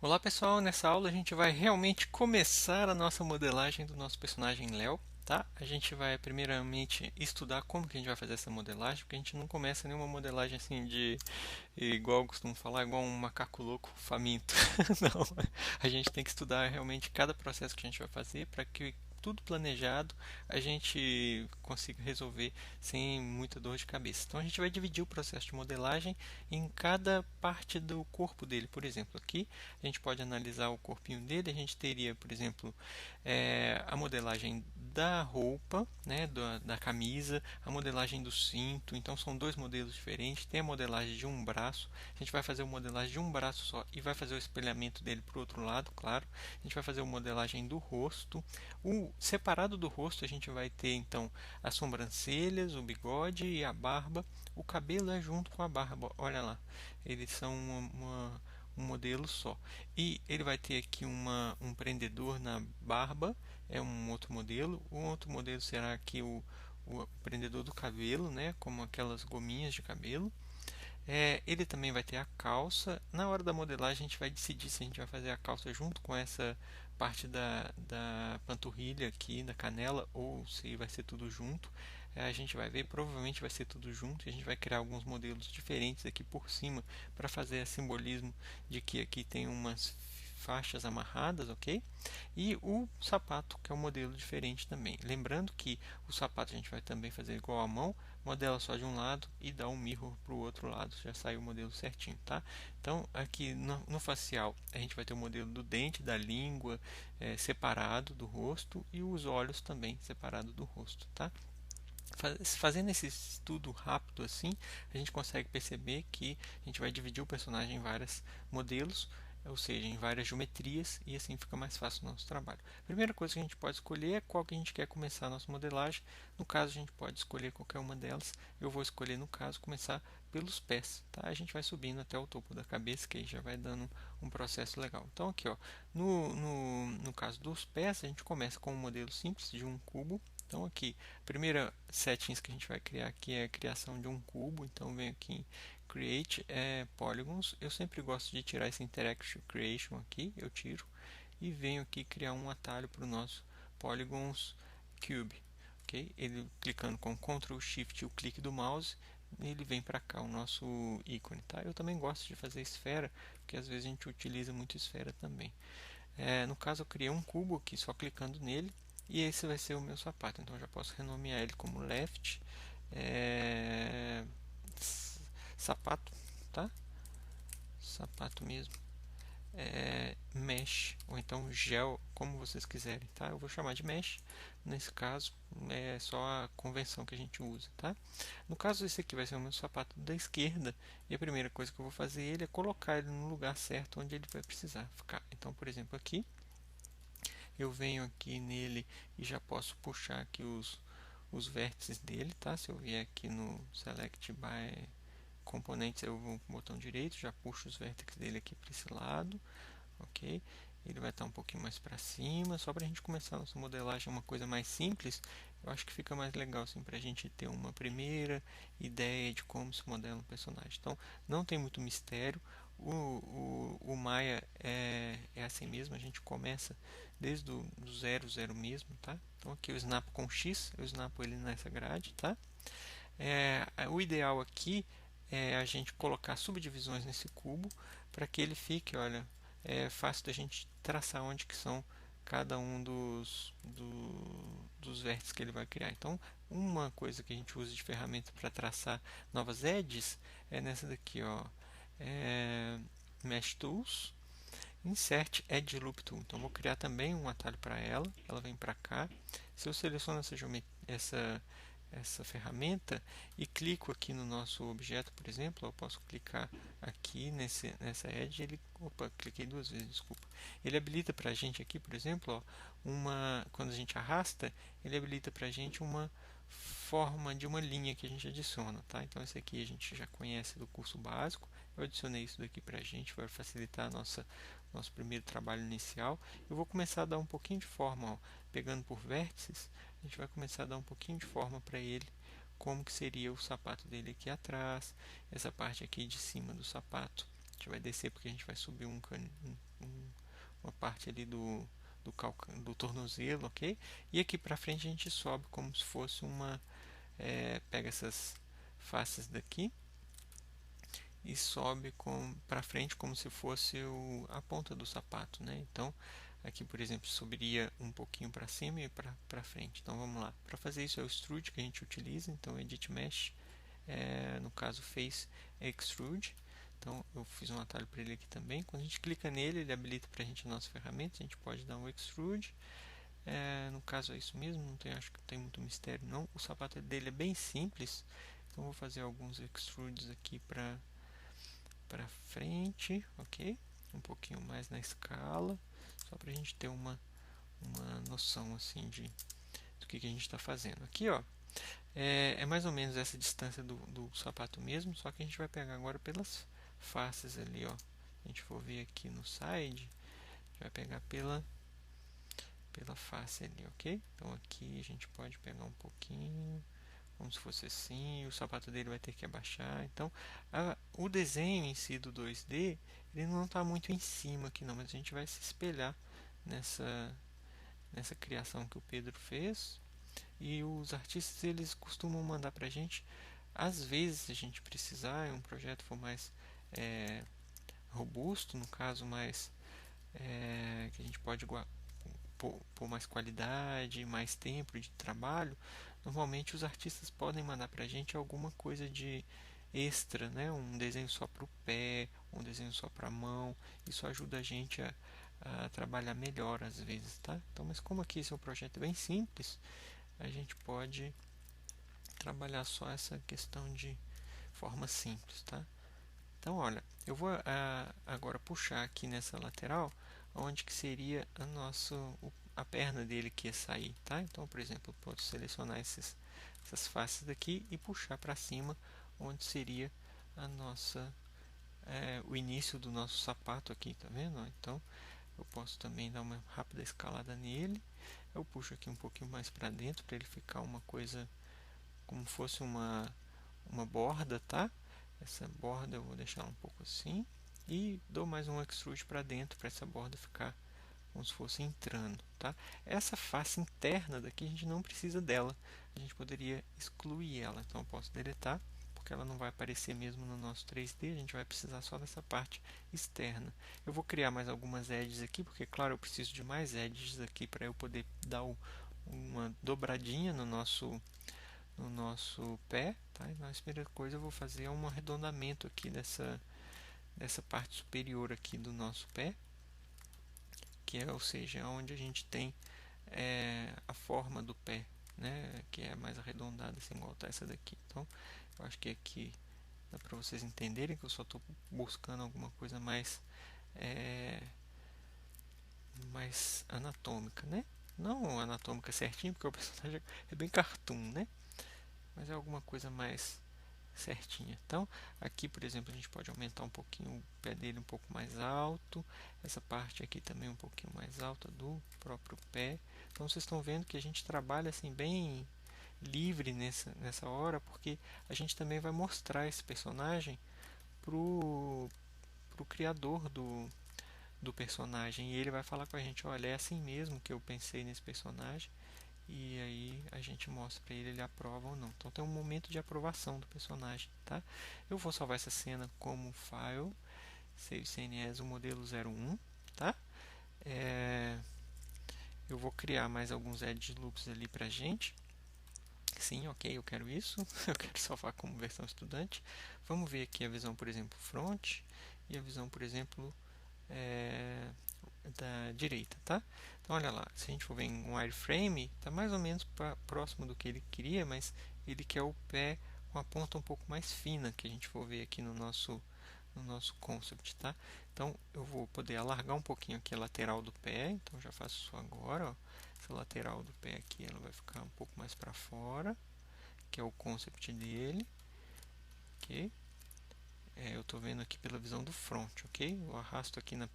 Olá pessoal, nessa aula a gente vai realmente começar a nossa modelagem do nosso personagem Léo, tá? A gente vai primeiramente estudar como que a gente vai fazer essa modelagem, porque a gente não começa nenhuma modelagem assim de igual eu costumo falar, igual um macaco louco faminto. Não, a gente tem que estudar realmente cada processo que a gente vai fazer para que tudo planejado a gente consiga resolver sem muita dor de cabeça. Então a gente vai dividir o processo de modelagem em cada parte do corpo dele. Por exemplo, aqui a gente pode analisar o corpinho dele. A gente teria, por exemplo, a modelagem da roupa, né, da camisa, a modelagem do cinto. Então são dois modelos diferentes. Tem a modelagem de um braço. A gente vai fazer a modelagem de um braço só e vai fazer o espelhamento dele para o outro lado, claro. A gente vai fazer a modelagem do rosto. O separado do rosto a gente vai ter então as sobrancelhas, o bigode e a barba. O cabelo é junto com a barba. Olha lá, eles são um modelo só. E ele vai ter aqui um prendedor na barba, é um outro modelo. O outro modelo será aqui o prendedor do cabelo, né, como aquelas gominhas de cabelo. Ele também vai ter a calça. Na hora da modelagem, a gente vai decidir se a gente vai fazer a calça junto com essa parte da panturrilha aqui, da canela, ou se vai ser tudo junto. A gente vai ver, provavelmente vai ser tudo junto. E a gente vai criar alguns modelos diferentes aqui por cima para fazer esse simbolismo de que aqui tem umas faixas amarradas, ok? E o sapato, que é um modelo diferente também. Lembrando que o sapato a gente vai também fazer igual à mão, modela só de um lado e dá um mirror para o outro lado, já sai o modelo certinho, tá? Então aqui no facial a gente vai ter o modelo do dente, da língua separado do rosto e os olhos também separado do rosto, tá? Fazendo esse estudo rápido assim, a gente consegue perceber que a gente vai dividir o personagem em vários modelos, ou seja, em várias geometrias, e assim fica mais fácil o nosso trabalho. A primeira coisa que a gente pode escolher é qual que a gente quer começar a nossa modelagem. No caso, a gente pode escolher qualquer uma delas. Eu vou escolher, no caso, começar pelos pés. Tá? A gente vai subindo até o topo da cabeça, que aí já vai dando um processo legal. Então, aqui, ó, no caso dos pés, a gente começa com um modelo simples de um cubo. Então aqui, a primeira settings que a gente vai criar aqui é a criação de um cubo. Então venho aqui em Create Polygons. Eu sempre gosto de tirar esse Interactive Creation aqui, eu tiro. E venho aqui criar um atalho para o nosso Polygons Cube. Okay? Ele clicando com Ctrl Shift e o clique do mouse, ele vem para cá o nosso ícone. Tá? Eu também gosto de fazer esfera, porque às vezes a gente utiliza muito esfera também. No caso, eu criei um cubo aqui só clicando nele. E esse vai ser o meu sapato. Então, eu já posso renomear ele como left é, sapato, tá? Sapato mesmo. Mesh ou então gel, como vocês quiserem, tá? Eu vou chamar de mesh. Nesse caso, é só a convenção que a gente usa, tá? No caso, esse aqui vai ser o meu sapato da esquerda. E a primeira coisa que eu vou fazer ele é colocar ele no lugar certo onde ele vai precisar ficar. Então, por exemplo, aqui eu venho aqui nele e já posso puxar aqui os vértices dele, tá? Se eu vier aqui no Select by Components, eu vou com o botão direito, já puxo os vértices dele aqui para esse lado, ok? Ele vai estar um pouquinho mais para cima, só para a gente começar a nossa modelagem, uma coisa mais simples. Eu acho que fica mais legal assim para a gente ter uma primeira ideia de como se modela um personagem. Então, não tem muito mistério. O Maya é assim mesmo, a gente começa desde do zero, zero mesmo, tá? Então aqui eu snapo com X, eu snapo ele nessa grade, tá? O ideal aqui é a gente colocar subdivisões nesse cubo para que ele fique, olha, fácil da gente traçar onde que são cada um dos vértices que ele vai criar. Então, uma coisa que a gente usa de ferramenta para traçar novas edges é nessa daqui, ó, Mesh Tools, Insert Edge Loop Tool. Então, vou criar também um atalho para ela. Ela vem para cá. Se eu seleciono essa ferramenta e clico aqui no nosso objeto, por exemplo, eu posso clicar aqui nessa edge, cliquei duas vezes, desculpa. Ele habilita para a gente aqui, por exemplo, ó, quando a gente arrasta, ele habilita para a gente uma forma de uma linha que a gente adiciona, tá? Então esse aqui a gente já conhece do curso básico. Eu adicionei isso daqui para a gente, vai facilitar nosso primeiro trabalho inicial. Eu vou começar a dar um pouquinho de forma, ó, pegando por vértices, a gente vai começar a dar um pouquinho de forma para ele, como que seria o sapato dele aqui atrás, essa parte aqui de cima do sapato gente vai descer porque a gente vai subir uma parte ali do tornozelo, ok? E aqui para frente a gente sobe como se fosse pega essas faces daqui e sobe para frente como se fosse a ponta do sapato, né? Então aqui, por exemplo, subiria um pouquinho para cima e para frente. Então vamos lá. Para fazer isso é o extrude que a gente utiliza. Então edit mesh, no caso face extrude. Então eu fiz um atalho para ele aqui também. Quando a gente clica nele, ele habilita para a gente a nossa ferramenta. A gente pode dar um extrude. No caso é isso mesmo, acho que não tem muito mistério não. O sapato dele é bem simples. Então vou fazer alguns extrudes aqui para frente, ok? Um pouquinho mais na escala, só para a gente ter uma noção assim do que a gente está fazendo. Aqui, ó, é mais ou menos essa distância do sapato mesmo, só que a gente vai pegar agora pelas faces ali, ó. Se a gente for ver aqui no side, a gente vai pegar pela face ali, ok? Então aqui a gente pode pegar um pouquinho, como se fosse assim, o sapato dele vai ter que abaixar. Então, o desenho em si do 2D, ele não está muito em cima aqui não, mas a gente vai se espelhar nessa criação que o Pedro fez. E os artistas, eles costumam mandar para a gente, às vezes, se a gente precisar, um projeto for mais robusto, no caso, mais que a gente pode por mais qualidade, mais tempo de trabalho, normalmente os artistas podem mandar para a gente alguma coisa de extra, né? Um desenho só para o pé, um desenho só para a mão. Isso ajuda a gente a trabalhar melhor às vezes, tá? Então, mas como aqui esse é um projeto bem simples, a gente pode trabalhar só essa questão de forma simples, tá? Então, olha, eu vou agora puxar aqui nessa lateral, onde que seria a perna dele que ia sair, tá? Então, por exemplo, eu posso selecionar essas faces daqui e puxar para cima, onde seria o início do nosso sapato aqui, tá vendo? Então, eu posso também dar uma rápida escalada nele. Eu puxo aqui um pouquinho mais para dentro, para ele ficar uma coisa como fosse uma borda, tá? Essa borda eu vou deixar um pouco assim e dou mais um extrude para dentro para essa borda ficar como se fosse entrando, tá? Essa face interna daqui a gente não precisa dela, a gente poderia excluir ela, então eu posso deletar porque ela não vai aparecer mesmo no nosso 3D, a gente vai precisar só dessa parte externa. Eu vou criar mais algumas edges aqui, porque claro, eu preciso de mais edges aqui para eu poder dar uma dobradinha no nosso pé, tá? Então, a primeira coisa eu vou fazer é um arredondamento aqui dessa parte superior aqui do nosso pé, que ou seja, onde a gente tem a forma do pé, né? Que é mais arredondada, assim, igual tá essa daqui. Então, eu acho que aqui dá para vocês entenderem que eu só estou buscando alguma coisa mais anatômica, né? Não anatômica certinho, porque o personagem é bem cartoon, né? Mas é alguma coisa mais certinha. Então, aqui, por exemplo, a gente pode aumentar um pouquinho o pé dele um pouco mais alto. Essa parte aqui também um pouquinho mais alta do próprio pé. Então, vocês estão vendo que a gente trabalha assim bem livre nessa hora, porque a gente também vai mostrar esse personagem pro criador do personagem. E ele vai falar com a gente, olha, é assim mesmo que eu pensei nesse personagem. E aí a gente mostra para ele aprova ou não. Então tem um momento de aprovação do personagem, tá? Eu vou salvar essa cena como file, save CNES o modelo 01, tá? Eu vou criar mais alguns edge loops ali pra gente. Sim, ok, eu quero isso. Eu quero salvar como versão estudante. Vamos ver aqui a visão, por exemplo, front e a visão, por exemplo, da direita, tá? Então, olha lá, se a gente for ver em um wireframe, está mais ou menos próximo do que ele queria, mas ele quer o pé com a ponta um pouco mais fina, que a gente for ver aqui no nosso concept, tá? Então, eu vou poder alargar um pouquinho aqui a lateral do pé, então já faço isso agora, ó. Essa lateral do pé aqui, ela vai ficar um pouco mais para fora, que é o concept dele, ok? Eu estou vendo aqui pela visão do front, ok? Eu arrasto aqui na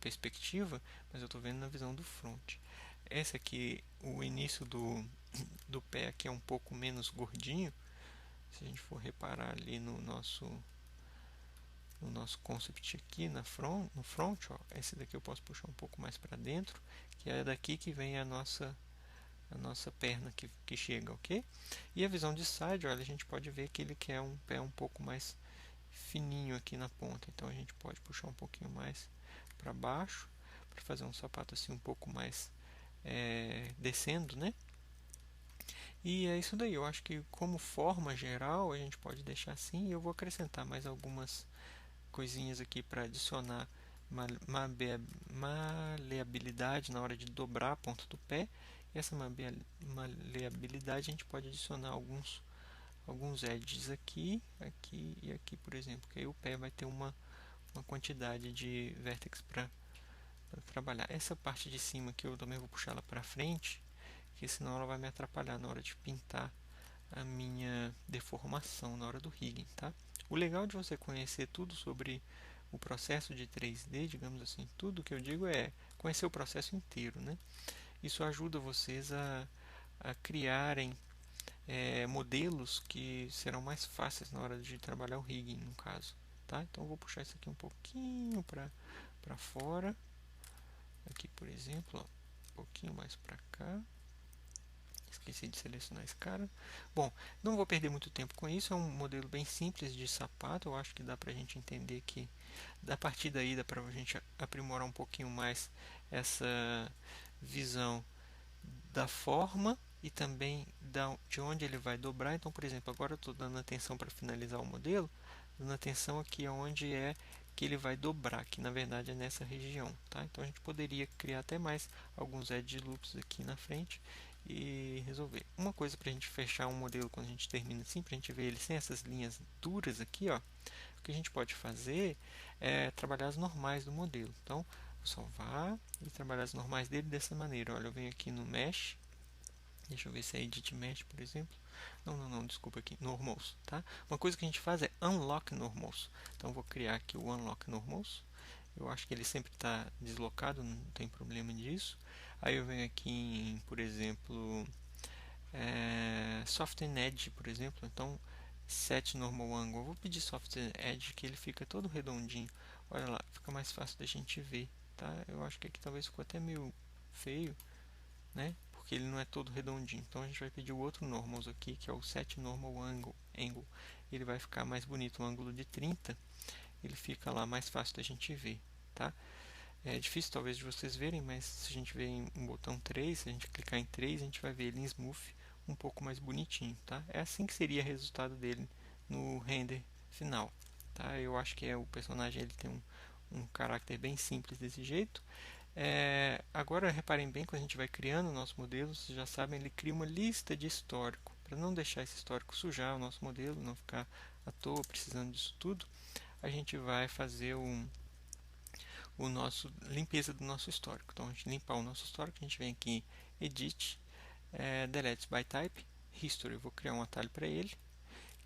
perspectiva, mas eu estou vendo na visão do front. Esse aqui, o início do pé aqui é um pouco menos gordinho. Se a gente for reparar ali no no nosso concept aqui no front, ó, esse daqui eu posso puxar um pouco mais para dentro, que é daqui que vem a nossa perna que chega, ok? E a visão de side, olha, a gente pode ver que ele quer um pé um pouco mais fininho aqui na ponta, então a gente pode puxar um pouquinho mais para baixo, para fazer um sapato assim um pouco mais descendo, né? E é isso daí, eu acho que como forma geral a gente pode deixar assim, e eu vou acrescentar mais algumas coisinhas aqui para adicionar maleabilidade na hora de dobrar a ponta do pé. E essa maleabilidade a gente pode adicionar alguns edges aqui, aqui e aqui, por exemplo, que aí o pé vai ter uma quantidade de vértex para trabalhar. Essa parte de cima que eu também vou puxar ela para frente, porque senão ela vai me atrapalhar na hora de pintar a minha deformação na hora do rigging, tá? O legal de você conhecer tudo sobre o processo de 3D, digamos assim, tudo que eu digo é conhecer o processo inteiro, né? Isso ajuda vocês a criarem modelos que serão mais fáceis na hora de trabalhar o rigging, no caso, tá? Então eu vou puxar isso aqui um pouquinho para fora, aqui por exemplo, ó, um pouquinho mais para cá. Esqueci de selecionar esse cara. Bom, não vou perder muito tempo com isso. É um modelo bem simples de sapato. Eu acho que dá para a gente entender que a partir daí dá para a gente aprimorar um pouquinho mais essa visão da forma e também de onde ele vai dobrar. Então, por exemplo, agora eu estou dando atenção para finalizar o modelo, dando atenção aqui onde é que ele vai dobrar, que na verdade é nessa região, tá? Então a gente poderia criar até mais alguns edge loops aqui na frente e resolver. Uma coisa para a gente fechar um modelo quando a gente termina assim, para a gente ver ele sem essas linhas duras aqui, ó, o que a gente pode fazer é trabalhar as normais do modelo. Então, vou salvar e trabalhar as normais dele dessa maneira. Olha, eu venho aqui no Mesh, deixa eu ver se é Edit Mesh, por exemplo. Não, desculpa aqui, Normals, tá? Uma coisa que a gente faz é Unlock Normals. Então, eu vou criar aqui o Unlock Normals. Eu acho que ele sempre está deslocado, não tem problema disso. Aí eu venho aqui em, por exemplo, Soften Edge, por exemplo. Então, Set Normal Angle. Eu vou pedir Soften Edge, que ele fica todo redondinho. Olha lá, fica mais fácil da gente ver, tá? Eu acho que aqui talvez ficou até meio feio, né? Porque ele não é todo redondinho. Então, a gente vai pedir o outro Normals aqui, que é o Set Normal Angle. Ele vai ficar mais bonito, um ângulo de 30. Ele fica lá mais fácil da gente ver, tá? É difícil talvez de vocês verem, mas se a gente ver em um botão 3, se a gente clicar em 3, a gente vai ver ele em smooth um pouco mais bonitinho, tá? É assim que seria o resultado dele no render final, tá? Eu acho que o personagem ele tem um caráter bem simples desse jeito. Agora reparem bem, quando a gente vai criando o nosso modelo, vocês já sabem, ele cria uma lista de histórico, para não deixar esse histórico sujar o nosso modelo, não ficar à toa precisando disso tudo. A gente vai fazer o nosso limpeza do nosso histórico. Então, a gente limpar o nosso histórico, a gente vem aqui em Edit, Delete by Type, History. Eu vou criar um atalho para ele,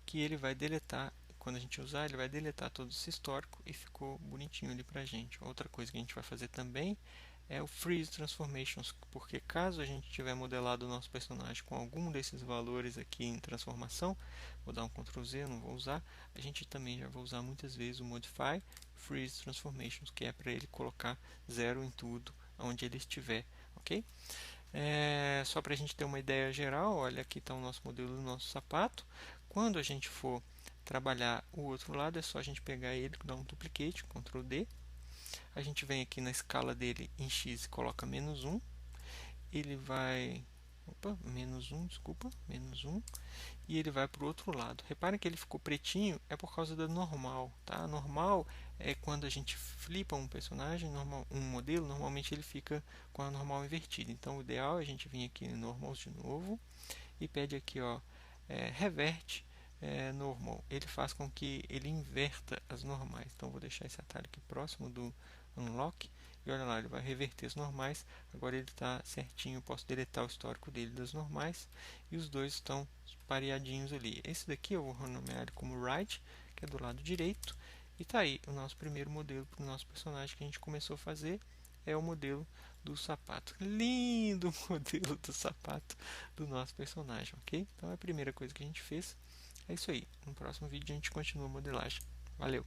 que ele vai deletar, quando a gente usar, ele vai deletar todo esse histórico e ficou bonitinho ali para a gente. Outra coisa que a gente vai fazer também é o Freeze Transformations, porque caso a gente tiver modelado o nosso personagem com algum desses valores aqui em transformação, vou dar um Ctrl Z, não vou usar, a gente também já vai usar muitas vezes o Modify Freeze Transformations, que é para ele colocar 0 em tudo onde ele estiver, ok? Só para a gente ter uma ideia geral, olha, aqui está o nosso modelo do nosso sapato. Quando a gente for trabalhar o outro lado, é só a gente pegar ele, dar um duplicate, Ctrl D. A gente vem aqui na escala dele em X e coloca -1. Ele vai... Opa, -1, desculpa, -1. E ele vai para o outro lado. Reparem que ele ficou pretinho, é por causa da normal, tá? A normal é quando a gente flipa um personagem, um modelo, normalmente ele fica com a normal invertida. Então, o ideal é a gente vir aqui em Normals de novo e pede aqui, ó, Revert Normal. Ele faz com que ele inverta as normais. Então, vou deixar esse atalho aqui próximo do Unlock. E olha lá, ele vai reverter as normais. Agora ele está certinho, eu posso deletar o histórico dele das normais. E os dois estão pareadinhos ali. Esse daqui eu vou renomear ele como Right, que é do lado direito. E tá aí o nosso primeiro modelo para o nosso personagem que a gente começou a fazer. É o modelo do sapato. Lindo modelo do sapato do nosso personagem, ok? Então é a primeira coisa que a gente fez. É isso aí. No próximo vídeo a gente continua a modelagem. Valeu!